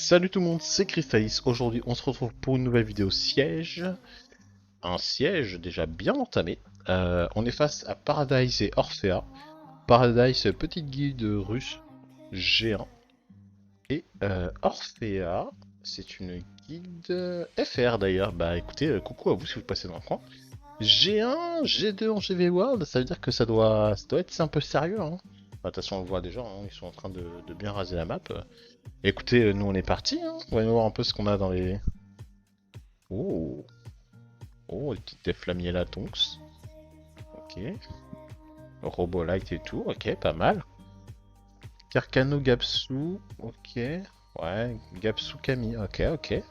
Salut tout le monde, c'est Crystalis. Aujourd'hui, on se retrouve pour une nouvelle vidéo siège. Un siège déjà bien entamé. On est face à Paradise et Orphea. Paradise, petite guilde russe G1. Et Orphea, c'est une guilde FR d'ailleurs. Bah écoutez, coucou à vous si vous passez dans le coin. G1, G2 en GV World, ça veut dire que ça doit être un peu sérieux. Hein. Enfin, de toute façon, on le voit déjà, hein, ils sont en train de bien raser la map. Écoutez, nous on est parti, hein. On va voir un peu ce qu'on a dans les... Oh, oh, les petites flamiers là, Tonks. Ok. Robolite et tout, ok, pas mal. Karkano Gapsu, ok. Ouais, Gapsu Kami, ok, ok.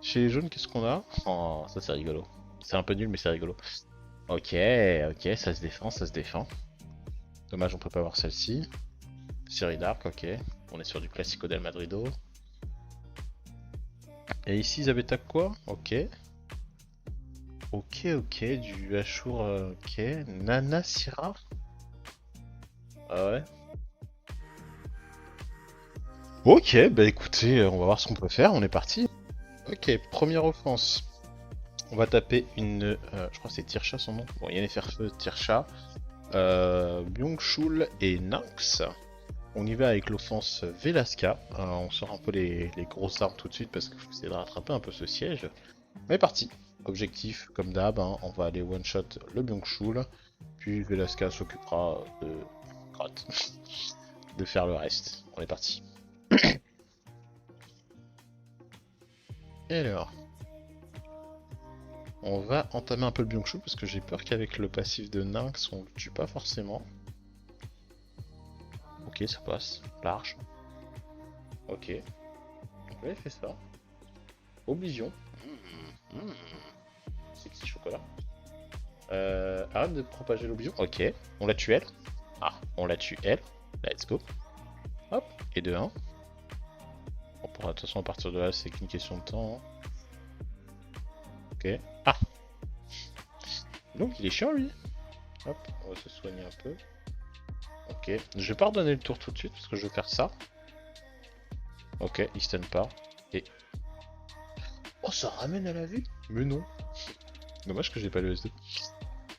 Chez les jaunes, qu'est-ce qu'on a? Oh, ça c'est rigolo. C'est un peu nul, mais c'est rigolo. Ok, ok, ça se défend, ça se défend. Dommage, on peut pas voir celle-ci. Série Dark, ok. On est sur du Classico del Madrido. Et ici, ils avaient quoi? Ok. Ok, ok, du Ashur, ok. Nana Syrah? Ah ouais. Ok, bah écoutez, on va voir ce qu'on peut faire, on est parti. Ok, première offense. On va taper une... je crois que c'est Tirsha son nom. Bon, Yenneferfeu, Tirsha, Byung-Chul et Nynx. On y va avec l'offense Velasca. On sort un peu les grosses armes tout de suite parce qu'il faut essayer de rattraper un peu ce siège. On est parti. Objectif, comme d'hab, hein, on va aller one-shot le Byung-Chul. Puis Velasca s'occupera de... de faire le reste. On est parti. Et alors, on va entamer un peu le Byung-Chul parce que j'ai peur qu'avec le passif de Nynx, on le tue pas forcément. Ok, ça passe. Large. Ok. Donc là, il fait ça. Oblivion. Mmh. C'est petit chocolat. Arrête de propager l'oblivion. Ok. On la tue elle. Ah, on la tue elle. Let's go. Hop. Et de 1. On pourra de toute façon à partir de là, c'est qu'une question de temps. Hein. Ok. Ah. Donc il est chiant lui. Hop. On va se soigner un peu. Ok. Je vais pas redonner le tour tout de suite parce que je vais faire ça. Ok, il stun pas. Et... Oh, ça ramène à la vue. Mais non. Dommage que j'ai pas le SD.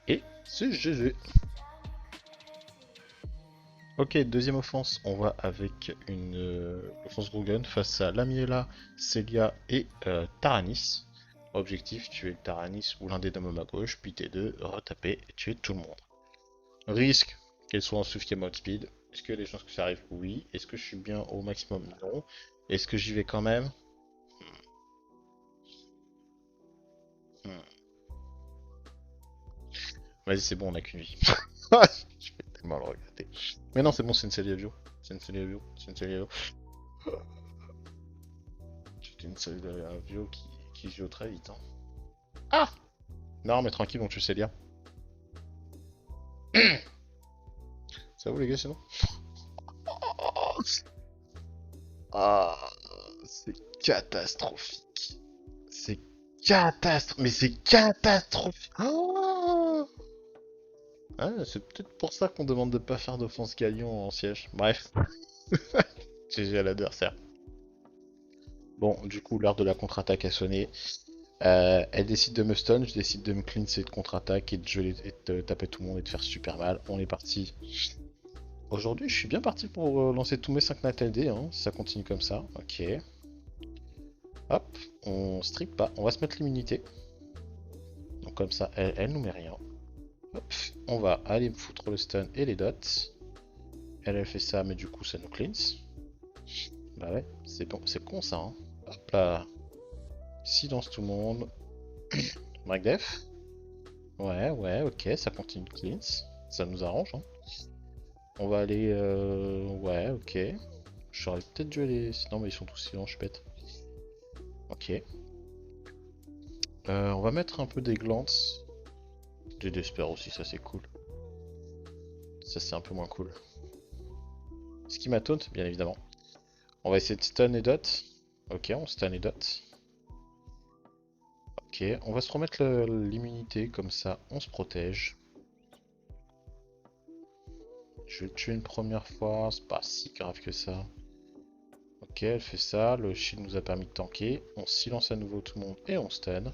Et c'est GG. Ok, deuxième offense, on va avec une offense Grogan face à Lamiela, Celia et Taranis. Objectif, tuer le Taranis ou l'un des dames à gauche, puis T2, retaper et tuer tout le monde. Risque qu'elle soit en suffisamment mode speed. Est-ce qu'il y a des chances que ça arrive? Oui. Est-ce que je suis bien au maximum? Non. Est-ce que j'y vais quand même? Hmm. Vas-y, c'est bon, on a qu'une vie. Je vais tellement le regretter. Mais non, c'est bon, c'est une Celia Vio. C'est une Celia Vio. C'est une Celia Vio. C'était une Celia Vio qui joue très vite. Hein. Ah! Non, mais tranquille, on tue Celia. Ça vous les gars, sinon? Ah, c'est catastrophique. C'est catastrophique. Mais c'est catastrophique. Ah, ah, c'est peut-être pour ça qu'on demande de pas faire d'offense galion en siège. Bref, GG à l'adversaire. Bon, du coup, l'heure de la contre-attaque a sonné. Elle décide de me stun, je décide de me cleanser de contre-attaque et de taper tout le monde et de faire super mal. On est parti. Aujourd'hui, je suis bien parti pour lancer tous mes 5 Nat LD, hein, si ça continue comme ça. Ok. Hop, on strip pas. On va se mettre l'immunité. Donc comme ça, elle nous met rien. Hop, on va aller me foutre le stun et les dots. Elle fait ça, mais du coup, ça nous cleanse. Bah ouais, c'est bon, c'est con ça. Hein. Hop là. Silence tout le monde. Magdef. Ouais, ouais, ok, ça continue de cleanse. Ça nous arrange. Hein. On va aller... Ouais, ok. J'aurais peut-être dû aller... Non, mais ils sont tous silents, je suis bête. Ok. On va mettre un peu des glances. Des Desper aussi, ça c'est cool. Ça c'est un peu moins cool. Ce qui m'a taunt, bien évidemment. On va essayer de stun et dot. Ok, on stun et dot. Ok, on va se remettre l'immunité, comme ça on se protège. Je vais le tuer une première fois, c'est pas si grave que ça. Ok, elle fait ça. Le shield nous a permis de tanker. On silence à nouveau tout le monde et on stun.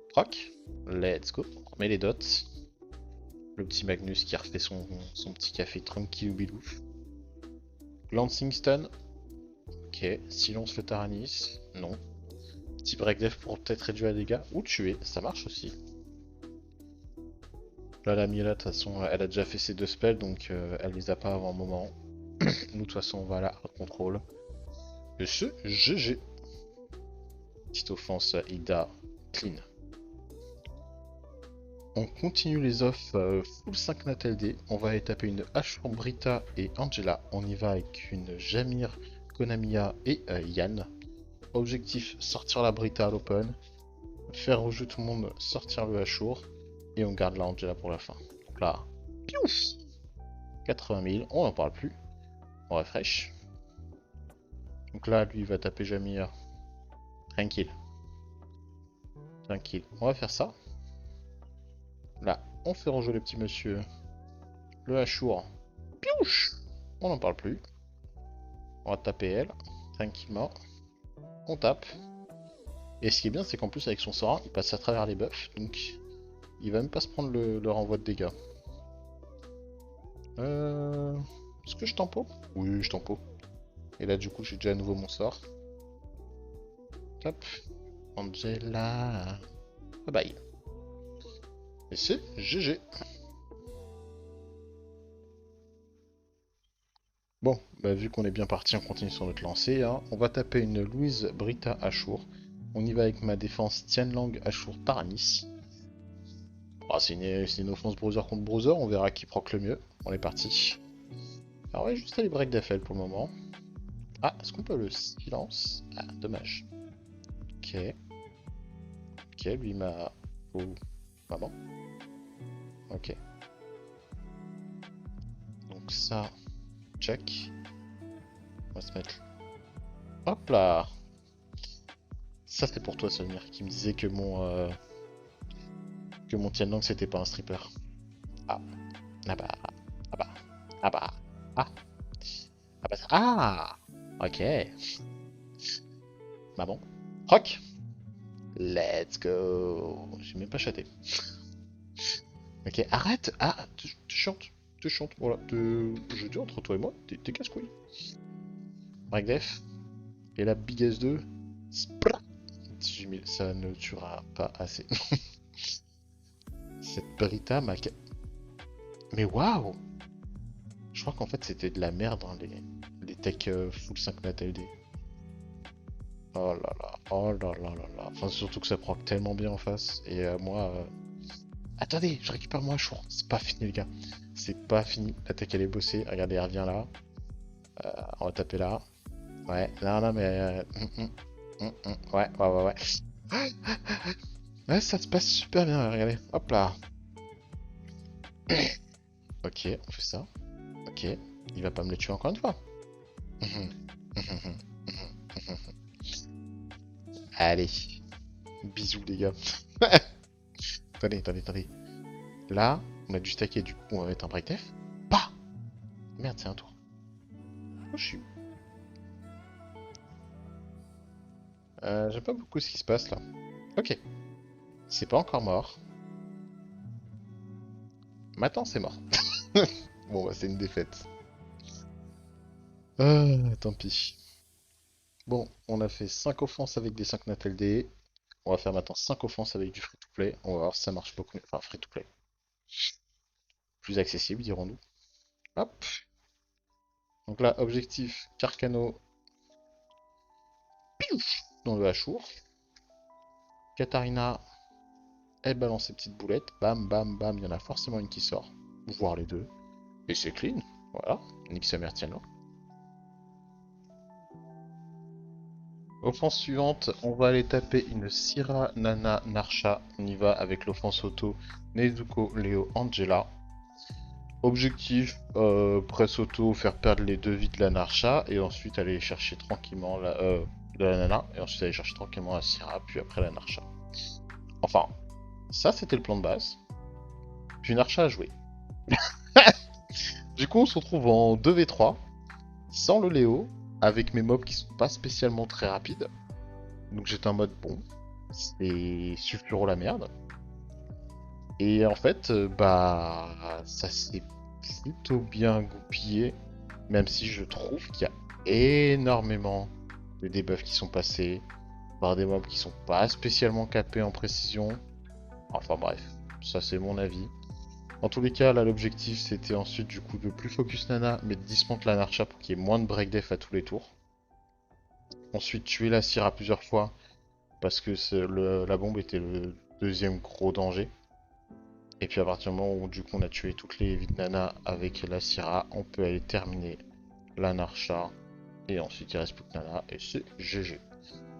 Proc. Let's go. On remet les dots. Le petit Magnus qui refait son petit café tranquille ou bilou. Glancing stun. Ok. Silence le Taranis. Non. Petit break def pour peut-être réduire les dégâts. Ou tuer. Ça marche aussi. Là, la Mila, de toute façon, elle a déjà fait ses 2 spells, donc elle les a pas avant un moment. Nous, de toute façon, on va à la hard control. Et ce, GG. Petite offense Ida clean. On continue les offs full 5 Nat LD. On va aller taper une Ashur, Brita et Angela. On y va avec une Jamir, Konamiya et Yann. Objectif, sortir la Brita à l'open. Faire rejouer tout le monde, sortir le Ashur. Et on garde la Angela pour la fin. Donc là, piouf 80 000, on n'en parle plus. On refresh. Donc là, lui, il va taper Jamir. Tranquille. Tranquille. On va faire ça. Là, on fait rejouer le petit monsieur. Le Ashur. Piouche. On n'en parle plus. On va taper elle. Tranquillement. On tape. Et ce qui est bien, c'est qu'en plus, avec son sort, il passe à travers les buffs. Donc, il va même pas se prendre le renvoi de dégâts. Est-ce que je tempo? Oui, je tempo. Et là, du coup, j'ai déjà à nouveau mon sort. Top. Angela. Bye bye. Et c'est GG. Bon, bah, vu qu'on est bien parti, on continue sur notre lancée. Hein. On va taper une Louise Brita Ashur. On y va avec ma défense Tianlang Ashur Taranis. Oh, c'est une offense browser contre browser, on verra qui proc le mieux. On est parti. Alors, on va juste aller break d'FL pour le moment. Ah, est-ce qu'on peut le silence? Ah, dommage. Ok. Ok, lui m'a... Oh, maman. Ok. Donc ça, check. On va se mettre... Hop là. Ça c'est pour toi, Samir, qui me disait que mon Tianlang c'était pas un stripper. Ah. Ah bah. Ah bah. Ah bah. Ah. Ah bah. Ah. Ok. Maman. Rock. Let's go. J'ai même pas chaté. Ok, arrête. Ah, tu chantes. Tu chantes. Voilà. Je dis entre toi et moi, t'es casse-couille. Break def. Et la Big S2. Sprat. 18 000. Ça ne tuera pas assez. Cette Brita m'a... Mais waouh! Je crois qu'en fait c'était de la merde, hein, les tech full 5 Nat LD. Oh là là, oh là là là là. Enfin, surtout que ça proc tellement bien en face. Et moi... Attendez, je récupère mon Ashur. C'est pas fini, les gars. C'est pas fini. La tech elle est bossée. Regardez, elle revient là. On va taper là. Ouais, non, non, mais... Ouais, ouais, ouais, ouais. Ouais, ça se passe super bien, regardez. Hop là. Ok, on fait ça. Ok, il va pas me le tuer encore une fois. Allez, bisous les gars. Attendez, attendez, attendez. Là, on a du stack et du coup on va mettre un break def. Bah merde, c'est un tour. Oh, je suis... J'aime pas beaucoup ce qui se passe là. Ok, c'est pas encore mort. Maintenant c'est mort. Bon bah c'est une défaite. Tant pis. Bon, on a fait 5 offenses avec des 5 Nat LD. On va faire maintenant 5 offenses avec du free-to-play. On va voir si ça marche beaucoup mieux. Enfin, free-to-play. Plus accessible, dirons-nous. Hop. Donc là, objectif, Carcano. Piouf dans le Ashur. Katarina, elle balance ses petites boulettes. Bam, bam, bam. Il y en a forcément une qui sort. Voire les deux. Et c'est clean. Voilà. Nique sa mère, tiens-là. Offense suivante, on va aller taper une Syrah, Nana, Narsha. On y va avec l'offense auto Nezuko, Léo, Angela. Objectif, presse auto, faire perdre les 2 vies de la Narsha. Et ensuite aller chercher tranquillement de la Nana. Et ensuite aller chercher tranquillement la Syrah, puis après la Narsha. Enfin, ça c'était le plan de base. Puis Narsha a joué. Du coup, on se retrouve en 2v3, sans le Léo, avec mes mobs qui sont pas spécialement très rapides. Donc j'étais en mode bon, c'est sulfuro la merde. Et en fait, bah ça s'est plutôt bien goupillé, même si je trouve qu'il y a énormément de debuffs qui sont passés par des mobs qui sont pas spécialement capés en précision. Enfin bref, ça c'est mon avis. En tous les cas, là l'objectif c'était ensuite du coup de plus focus Nana, mais de dismantle la Narcha pour qu'il y ait moins de break def à tous les tours. Ensuite tuer la Syra plusieurs fois, parce que la bombe était le deuxième gros danger. Et puis à partir du moment où du coup on a tué toutes les vides Nana avec la Syra, on peut aller terminer la Narcha. Et ensuite il reste plus que Nana et c'est GG.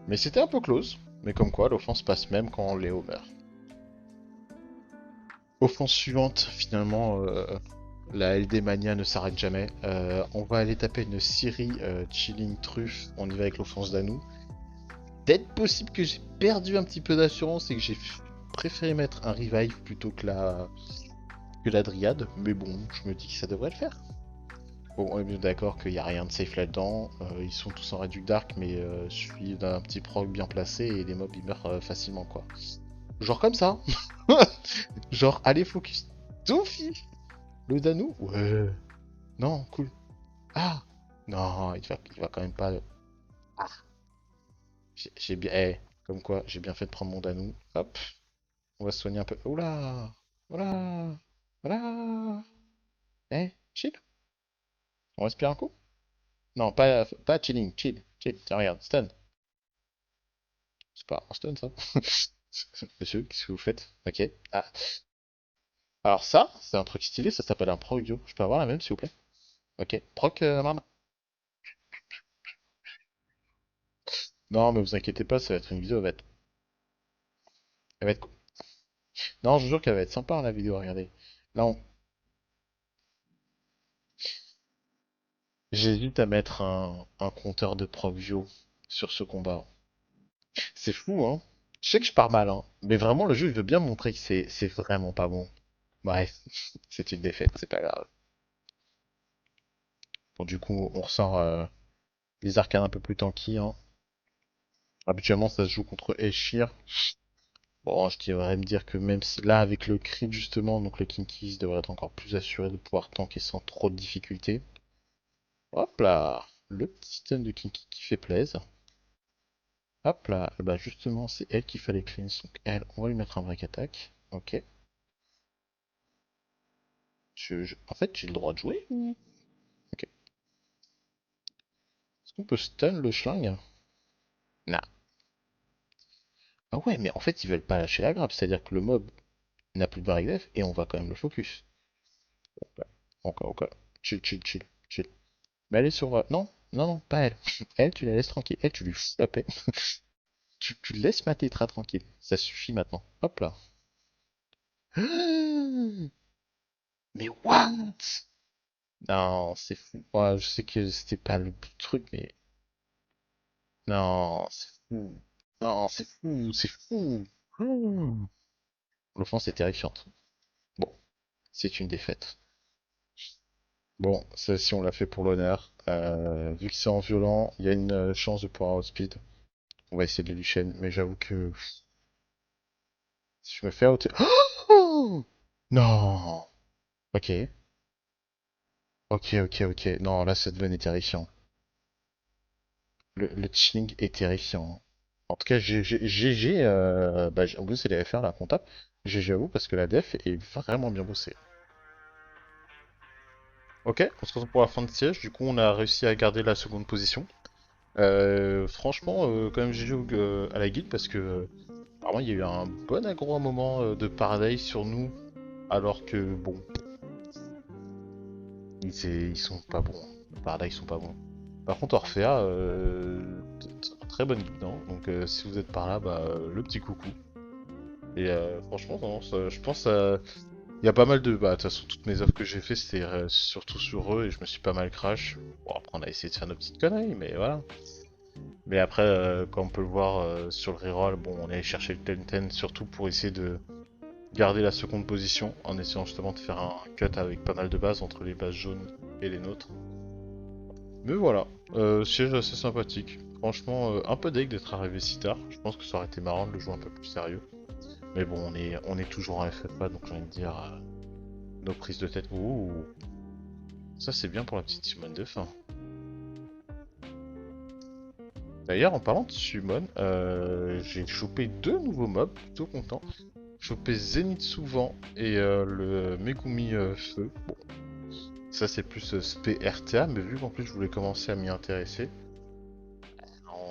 Mais c'était un peu close, mais comme quoi l'offense passe même quand Léo meurt. Offense suivante, finalement, la LD Mania ne s'arrête jamais. On va aller taper une Siri Chilling Truffe, on y va avec l'offense d'Anou. Peut-être possible que j'ai perdu un petit peu d'assurance et que j'ai préféré mettre un revive plutôt que la Dryade, mais bon, je me dis que ça devrait le faire. Bon, on est bien d'accord qu'il n'y a rien de safe là-dedans, ils sont tous en Réduc Dark, mais suivi d'un petit proc bien placé et les mobs ils meurent facilement quoi. Genre comme ça. Genre, allez focus. Tofi. Le Danou. Ouais. Non, cool. Ah. Non, il va quand même pas. Ah. J'ai bien. Eh, comme quoi, j'ai bien fait de prendre mon Danou. Hop. On va se soigner un peu. Oula. Voilà. Voilà. Eh, chill. On respire un coup? Non, pas chilling. Chill. Chill. Tiens, regarde. Stun. C'est pas un stun, ça. Monsieur, qu'est-ce que vous faites? Ok. Ah. Alors ça, c'est un truc stylé, ça s'appelle un progio. Je peux avoir la même, s'il vous plaît? Ok. Proc, Marna. Non, mais vous inquiétez pas, ça va être une vidéo, elle va être. Non, je vous jure qu'elle va être sympa la vidéo, regardez. Là, j'hésite à mettre un compteur de Progio sur ce combat. C'est fou, hein. Je sais que je pars mal, hein. Mais vraiment, le jeu, il veut bien montrer que c'est vraiment pas bon. Bref, c'est une défaite, c'est pas grave. Bon, du coup, on ressort les arcanes un peu plus tanky, hein. Habituellement, ça se joue contre Eshir. Bon, je devrais me dire que même si là, avec le crit justement, donc le Kinkies devrait être encore plus assuré de pouvoir tanker sans trop de difficultés. Hop là, le petit stun de Kinky qui fait plaisir. Hop là, bah justement, c'est elle qu'il fallait cleanse. Donc elle, on va lui mettre un break attack. Ok. En fait, j'ai le droit de jouer? Ok. Est-ce qu'on peut stun le schling? Nah. Ah ouais, mais en fait, ils veulent pas lâcher la grappe. C'est-à-dire que le mob n'a plus de break def et on va quand même le focus. Ok, ok, ok. Chill, chill, chill, chill. Mais elle est sur... non, non, non, pas elle. Elle, tu la laisses tranquille. Elle, tu lui fous la paix. Tu laisses ma tétra tranquille. Ça suffit maintenant. Hop là. Mais what? Non, c'est fou. Ouais, je sais que c'était pas le truc, mais... Non, c'est fou. Non, c'est fou, c'est fou. L'offense est terrifiante. Bon, c'est une défaite. Bon, celle-ci, on l'a fait pour l'honneur. Vu que c'est en violent, il y a une chance de pouvoir outspeed. On va essayer de lui chaîne, mais j'avoue que si je me fais out... Oh non. Ok, ok, ok, ok. Non, là, ça devenait terrifiant. Le chilling est terrifiant. En tout cas, GG, bah, en plus, c'est les FR, la comptable. GG à vous, parce que la def est vraiment bien bossée. Ok, on se retrouve pour la fin de siège. Du coup, on a réussi à garder la seconde position. Franchement, quand même GG à la guilde, parce que apparemment, il y a eu un bon aggro à un moment de Paradise sur nous, alors que, bon, ils sont pas bons. Paradise, ils sont pas bons. Par contre, Orphea, très bonne guilde, hein. Donc si vous êtes par là, bah, le petit coucou. Et franchement, non, je pense il y a pas mal de... Bah, de toute façon, toutes mes offres que j'ai fait, c'était surtout sur eux, et je me suis pas mal crash. Bon, après, on a essayé de faire nos petites conneries, mais voilà. Mais après, comme on peut le voir sur le reroll, bon, on est allé chercher le 10-10, surtout pour essayer de garder la seconde position, en essayant justement de faire un cut avec pas mal de bases entre les bases jaunes et les nôtres. Mais voilà, siège assez sympathique. Franchement, un peu deg d'être arrivé si tard. Je pense que ça aurait été marrant de le jouer un peu plus sérieux. Mais bon, on est toujours en FFA, donc j'ai envie de dire, nos prises de tête. Ouh, ça c'est bien pour la petite Simone de fin. D'ailleurs, en parlant de Summon, j'ai chopé deux nouveaux mobs, plutôt content. Chopé Zenitsu Vent et le Megumi Feu. Bon, ça c'est plus spé RTA, mais vu qu'en plus je voulais commencer à m'y intéresser,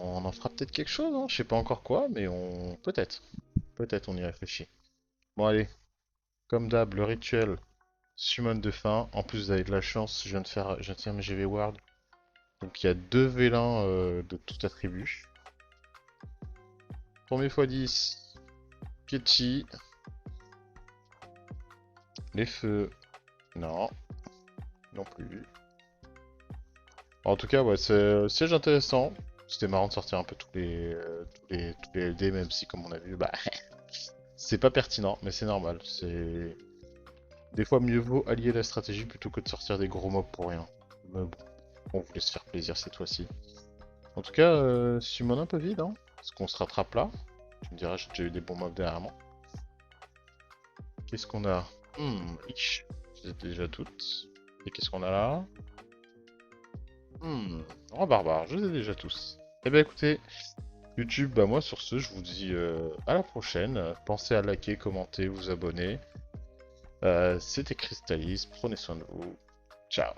on en fera peut-être quelque chose, hein. Je sais pas encore quoi, mais on... Peut-être. Peut-être on y réfléchit. Bon allez, comme d'hab, le rituel, Summon de fin. En plus vous avez de la chance, je viens de faire mes GV Ward. Donc il y a deux vélins de tout attribut. Premier x 10, Ketchi, les feux, non, non plus. En tout cas, ouais, c'est siège intéressant. C'était marrant de sortir un peu tous les LD, même si, comme on a vu, bah, c'est pas pertinent, mais c'est normal. C'est des fois mieux vaut allier la stratégie plutôt que de sortir des gros mobs pour rien. Mais bon, on voulait se faire plaisir cette fois-ci. En tout cas, summon un peu vide, hein. Est-ce qu'on se rattrape là? Tu me diras, j'ai déjà eu des bons mobs derrière moi. Qu'est-ce qu'on a? Ich. Je les ai déjà toutes. Et qu'est-ce qu'on a là? Oh barbare, je les ai déjà tous. Eh ben écoutez, YouTube, bah moi sur ce, je vous dis à la prochaine. Pensez à liker, commenter, vous abonner. C'était Crystalis, prenez soin de vous. Ciao.